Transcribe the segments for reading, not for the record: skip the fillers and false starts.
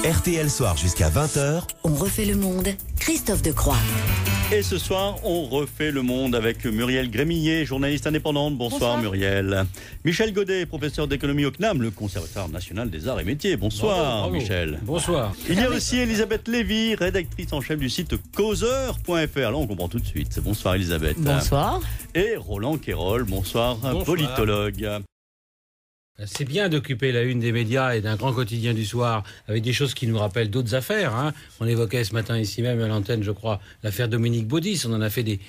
RTL Soir jusqu'à 20h. On refait le monde. Christophe Decroix. Et ce soir, on refait le monde avec Muriel Grémillet, journaliste indépendante. Bonsoir Muriel. Michel Godet, professeur d'économie au CNAM, le Conservatoire national des arts et métiers. Bonsoir bravo. Michel. Bonsoir. Il y a aussi Elisabeth Lévy, rédactrice en chef du site causeur.fr. Là, on comprend tout de suite. Bonsoir Elisabeth. Bonsoir. Et Roland Quérol, bonsoir, politologue. C'est bien d'occuper la une des médias et d'un grand quotidien du soir avec des choses qui nous rappellent d'autres affaires. On évoquait ce matin ici même à l'antenne, je crois, l'affaire Dominique Baudis. On en a fait des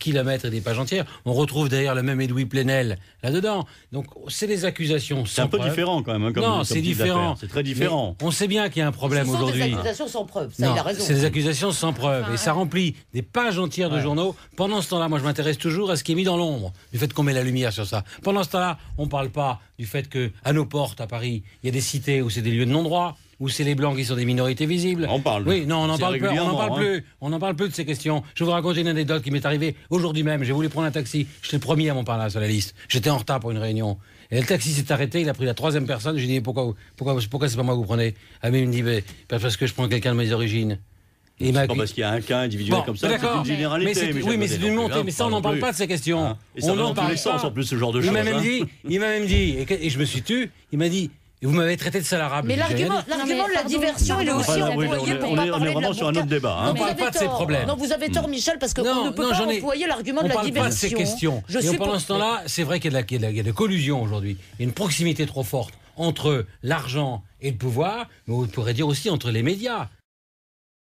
kilomètres et des pages entières. On retrouve d'ailleurs le même Edoui Plenel là-dedans. Donc c'est des accusations sans C'est un peu preuve. différent quand même. Non, c'est différent. C'est très différent. Mais on sait bien qu'il y a un problème aujourd'hui. Ce sont des accusations sans preuve, ça, Non, il a raison. c'est des accusations sans preuve. Et ça remplit des pages entières de journaux. Pendant ce temps-là, moi je m'intéresse toujours à ce qui est mis dans l'ombre, du fait qu'on met la lumière sur ça. Pendant ce temps-là, on ne parle pas du fait qu'à nos portes, à Paris, il y a des cités où c'est des lieux de non-droit, où c'est les Blancs qui sont des minorités visibles. On parle. Oui, non, on n'en parle plus. On n'en parle hein. plus. On n'en parle plus de ces questions. Je vais vous raconter une anecdote qui m'est arrivée aujourd'hui même. J'ai voulu prendre un taxi. J'étais le premier à Montparnasse sur la liste. J'étais en retard pour une réunion. Et le taxi s'est arrêté. Il a pris la troisième personne. J'ai dit pourquoi c'est pas moi que vous prenez? Ah mais il me dit parce que je prends quelqu'un de mes origines. C'est pas parce qu'il y a un cas individuel comme ça, c'est une généralité. Mais c'est une montée, mais ça on n'en parle pas de ces questions. Et ça va dans tous les sens en plus ce genre de choses. Il m'a même dit, et je me suis tu, il m'a dit, vous m'avez traité de salarabe. Mais l'argument de la diversion, il est aussi employé pour pas parler de la On est vraiment sur un autre débat. On ne parle pas de ces problèmes. Non, vous avez tort, Michel, parce qu'on ne peut pas employer l'argument de la diversion. On ne parle pas de ces questions. Et pendant ce temps-là, c'est vrai qu'il y a des collusions aujourd'hui. Il y a une proximité trop forte entre l'argent et le pouvoir, mais on pourrait dire aussi entre les médias.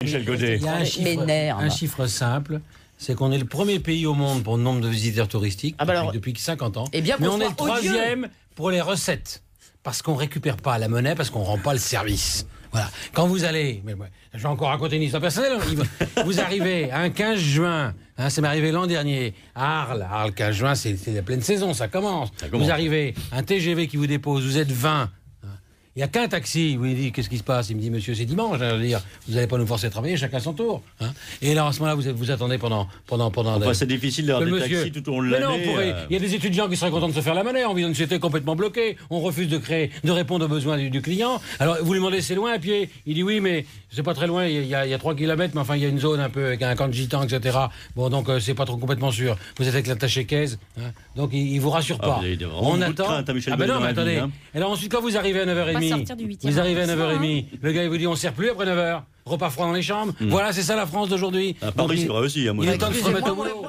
Michel Godet. Il y a un chiffre simple, c'est qu'on est le premier pays au monde pour le nombre de visiteurs touristiques depuis 50 ans. Mais on est le troisième pour les recettes. Parce qu'on ne récupère pas la monnaie, parce qu'on ne rend pas le service. Voilà. Quand vous allez, je vais encore raconter une histoire personnelle, vous arrivez un 15 juin, ça m'est arrivé l'an dernier, à Arles, 15 juin, c'est la pleine saison, ça commence. Vous arrivez, un TGV qui vous dépose, vous êtes 20. Il n'y a qu'un taxi, vous lui dites qu'est-ce qui se passe? Il me dit monsieur c'est dimanche, je veux dire, vous n'allez pas nous forcer à travailler, chacun son tour. Et là en ce moment-là vous attendez pendant c'est difficile d'avoir des taxis tout au long de l'année. Il y a des étudiants qui seraient contents de se faire la monnaie, on vit dans une société complètement bloquée, on refuse de répondre aux besoins du client. Alors vous lui demandez c'est loin, et puis il dit oui mais c'est pas très loin, il y a 3 km, mais enfin il y a une zone un peu avec un camp de gitans, etc. Bon donc c'est pas trop complètement sûr. Vous êtes avec l'attaché caisse, donc il vous rassure pas. On attend. Non mais attendez. Et alors ensuite quand vous arrivez à 9h30, vous arrivez à 9h30, le gars il vous dit on ne sert plus après 9h, repas froid dans les chambres. Voilà, c'est ça la France d'aujourd'hui. À Paris, c'est vrai aussi. Il est temps de se remettre au boulot.